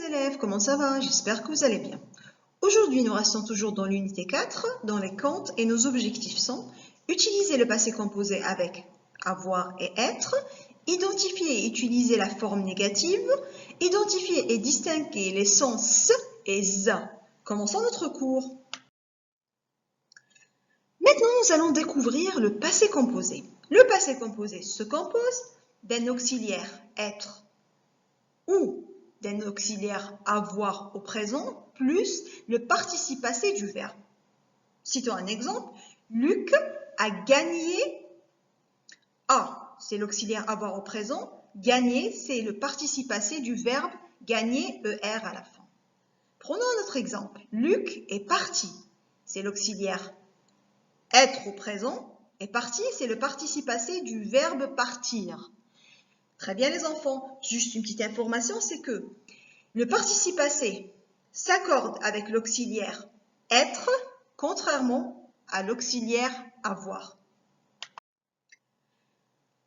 élèves, comment ça va? J'espère que vous allez bien. Aujourd'hui, nous restons toujours dans l'unité 4, dans les comptes, et nos objectifs sont utiliser le passé composé avec avoir et être, identifier et utiliser la forme négative, identifier et distinguer les sons s et z. Commençons notre cours. Maintenant, nous allons découvrir le passé composé. Le passé composé se compose d'un auxiliaire être ou d'un auxiliaire avoir au présent plus le participe passé du verbe. Citons un exemple. Luc a gagné. A, c'est l'auxiliaire avoir au présent. Gagner, c'est le participe passé du verbe gagner, ER à la fin. Prenons un autre exemple. Luc est parti. C'est l'auxiliaire être au présent. Et parti, c'est le participe passé du verbe partir. Très bien les enfants, juste une petite information, c'est que le participe passé s'accorde avec l'auxiliaire être, contrairement à l'auxiliaire avoir.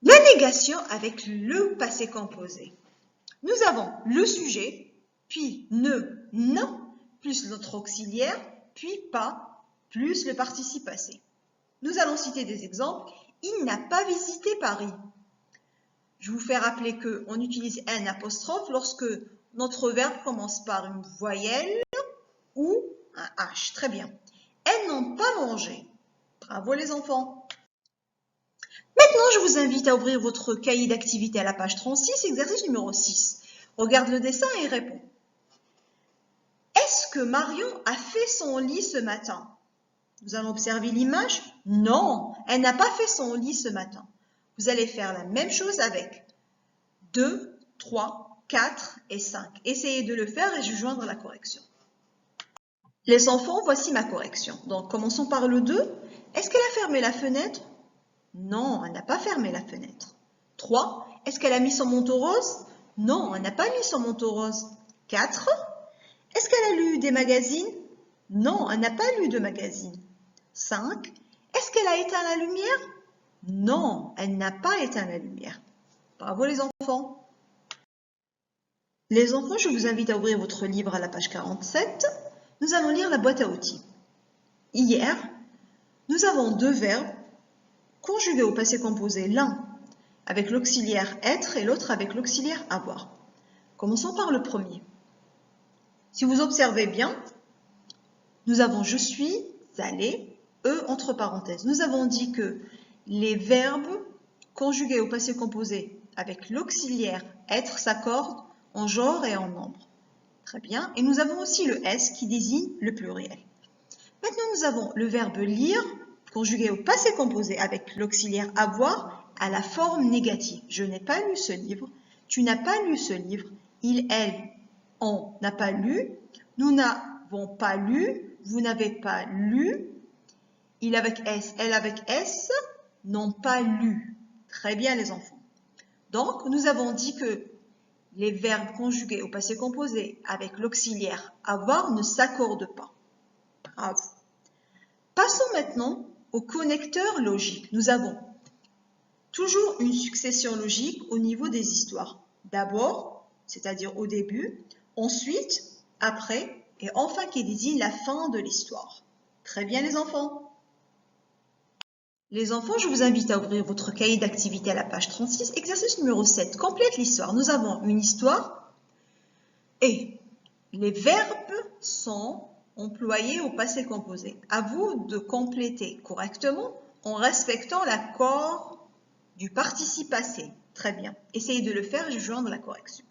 La négation avec le passé composé. Nous avons le sujet, puis ne, non, plus notre auxiliaire, puis pas, plus le participe passé. Nous allons citer des exemples. Il n'a pas visité Paris. Je vous fais rappeler qu'on utilise un apostrophe lorsque notre verbe commence par une voyelle ou un H. Très bien. Elles n'ont pas mangé. Bravo les enfants. Maintenant, je vous invite à ouvrir votre cahier d'activité à la page 36, exercice numéro 6. Regarde le dessin et réponds. Est-ce que Marion a fait son lit ce matin? Vous allez observer l'image. Non, elle n'a pas fait son lit ce matin. Vous allez faire la même chose avec 2, 3, 4 et 5. Essayez de le faire et je vais joindre la correction. Les enfants, voici ma correction. Donc, commençons par le 2. Est-ce qu'elle a fermé la fenêtre? Non, elle n'a pas fermé la fenêtre. 3. Est-ce qu'elle a mis son manteau rose? Non, elle n'a pas mis son manteau rose. 4. Est-ce qu'elle a lu des magazines? Non, elle n'a pas lu de magazines. 5. Est-ce qu'elle a éteint la lumière? Non, elle n'a pas éteint la lumière. Bravo les enfants. Les enfants, je vous invite à ouvrir votre livre à la page 47. Nous allons lire la boîte à outils. Hier, nous avons deux verbes conjugués au passé composé, l'un avec l'auxiliaire être et l'autre avec l'auxiliaire avoir. Commençons par le premier. Si vous observez bien, nous avons je suis allé, entre parenthèses. Nous avons dit que les verbes conjugués au passé composé avec l'auxiliaire être s'accordent en genre et en nombre. Très bien. Et nous avons aussi le S qui désigne le pluriel. Maintenant, nous avons le verbe lire conjugué au passé composé avec l'auxiliaire avoir à la forme négative. Je n'ai pas lu ce livre. Tu n'as pas lu ce livre. Il, elle, on n'a pas lu. Nous n'avons pas lu. Vous n'avez pas lu. Il avec S, elle avec S n'ont pas lu. Très bien les enfants. Donc, nous avons dit que les verbes conjugués au passé composé avec l'auxiliaire avoir ne s'accordent pas. Bravo. Passons maintenant au connecteur logique. Nous avons toujours une succession logique au niveau des histoires. D'abord, c'est-à-dire au début, ensuite, après, et enfin qui désigne la fin de l'histoire. Très bien les enfants. Les enfants, je vous invite à ouvrir votre cahier d'activité à la page 36, exercice numéro 7. Complète l'histoire. Nous avons une histoire et les verbes sont employés au passé composé. À vous de compléter correctement en respectant l'accord du participe passé. Très bien. Essayez de le faire et je joindre la correction.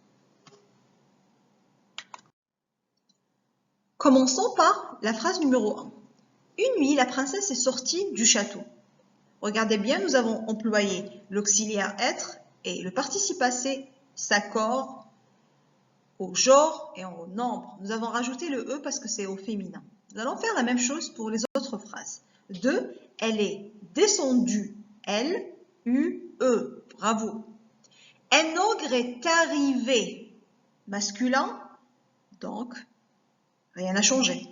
Commençons par la phrase numéro 1. Une nuit, la princesse est sortie du château. Regardez bien, nous avons employé l'auxiliaire être et le participe passé s'accorde au genre et au nombre. Nous avons rajouté le E parce que c'est au féminin. Nous allons faire la même chose pour les autres phrases. 2. Elle est descendue. Elle, U, E. Bravo. Un ogre est arrivé. Masculin, donc rien n'a changé.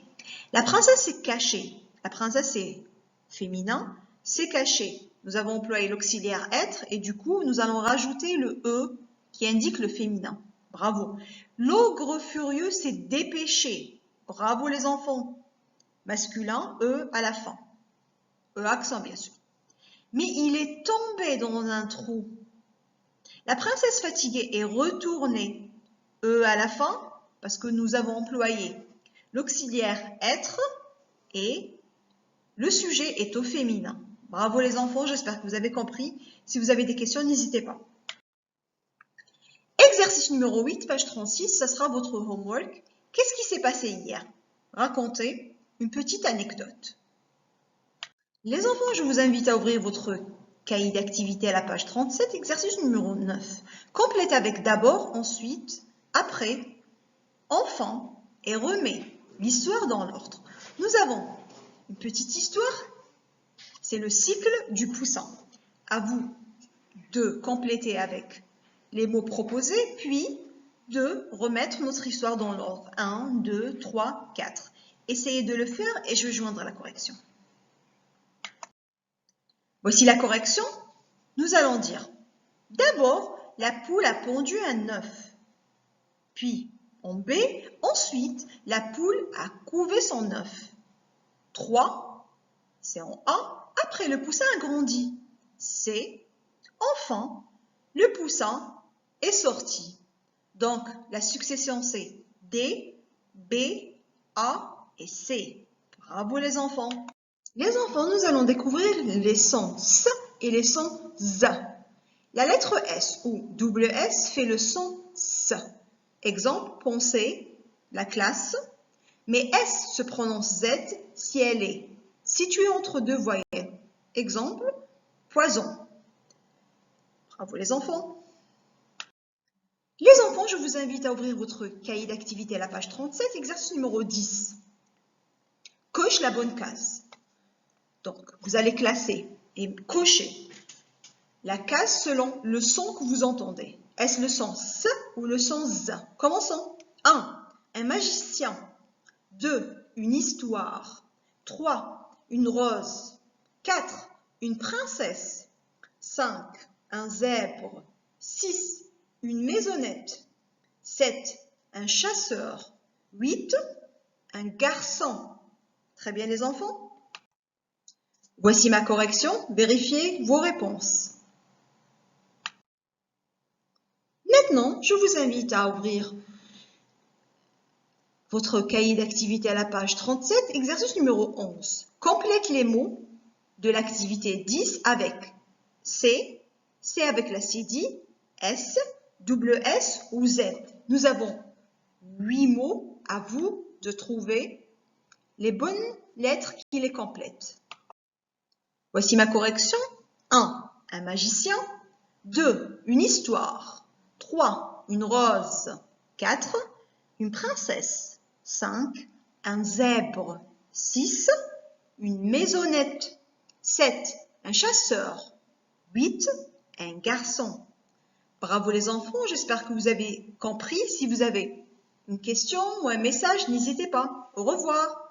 La princesse est cachée. La princesse est féminin. C'est caché. Nous avons employé l'auxiliaire être et du coup, nous allons rajouter le E qui indique le féminin. Bravo. L'ogre furieux s'est dépêché. Bravo les enfants. Masculin, E à la fin. E accent bien sûr. Mais il est tombé dans un trou. La princesse fatiguée est retournée. E à la fin, parce que nous avons employé l'auxiliaire être et le sujet est au féminin. Bravo les enfants, j'espère que vous avez compris. Si vous avez des questions, n'hésitez pas. Exercice numéro 8, page 36, ça sera votre homework. Qu'est-ce qui s'est passé hier? Racontez une petite anecdote. Les enfants, je vous invite à ouvrir votre cahier d'activité à la page 37, exercice numéro 9. Complète avec d'abord, ensuite, après, enfin et remet l'histoire dans l'ordre. Nous avons une petite histoire, c'est le cycle du poussin. À vous de compléter avec les mots proposés, puis de remettre notre histoire dans l'ordre. 1, 2, 3, 4. Essayez de le faire et je vais joindre la correction. Voici la correction. Nous allons dire, d'abord, la poule a pondu un œuf. Puis, en B, ensuite, la poule a couvé son œuf. 3, c'est en A, après le poussin a grandi. C, enfin, le poussin est sorti. Donc, la succession c'est D, B, A et C. Bravo les enfants. Les enfants, nous allons découvrir les sons S et les sons Z. La lettre S ou double S fait le son S. Exemple, pensez, la classe. Mais S se prononce Z si elle est située entre deux voyelles. Exemple, poison. Bravo les enfants. Les enfants, je vous invite à ouvrir votre cahier d'activité à la page 37, exercice numéro 10. Coche la bonne case. Donc, vous allez classer et cocher la case selon le son que vous entendez. Est-ce le son S ou le son Z? Commençons. 1. Un magicien. 2. Une histoire. 3. Une rose. 4. Une princesse. 5. Un zèbre. 6. Une maisonnette. 7. Un chasseur. 8. Un garçon. Très bien les enfants. Voici ma correction. Vérifiez vos réponses. Maintenant, je vous invite à ouvrir votre cahier d'activité à la page 37, exercice numéro 11. Complète les mots de l'activité 10 avec C, C avec la cédille, S, double S ou Z. Nous avons 8 mots, à vous de trouver les bonnes lettres qui les complètent. Voici ma correction. 1. Un magicien. 2. Une histoire. 3. Une rose. 4. Une princesse. 5. Un zèbre. 6. Une maisonnette. 7. Un chasseur. 8. Un garçon. Bravo les enfants, j'espère que vous avez compris. Si vous avez une question ou un message, n'hésitez pas. Au revoir.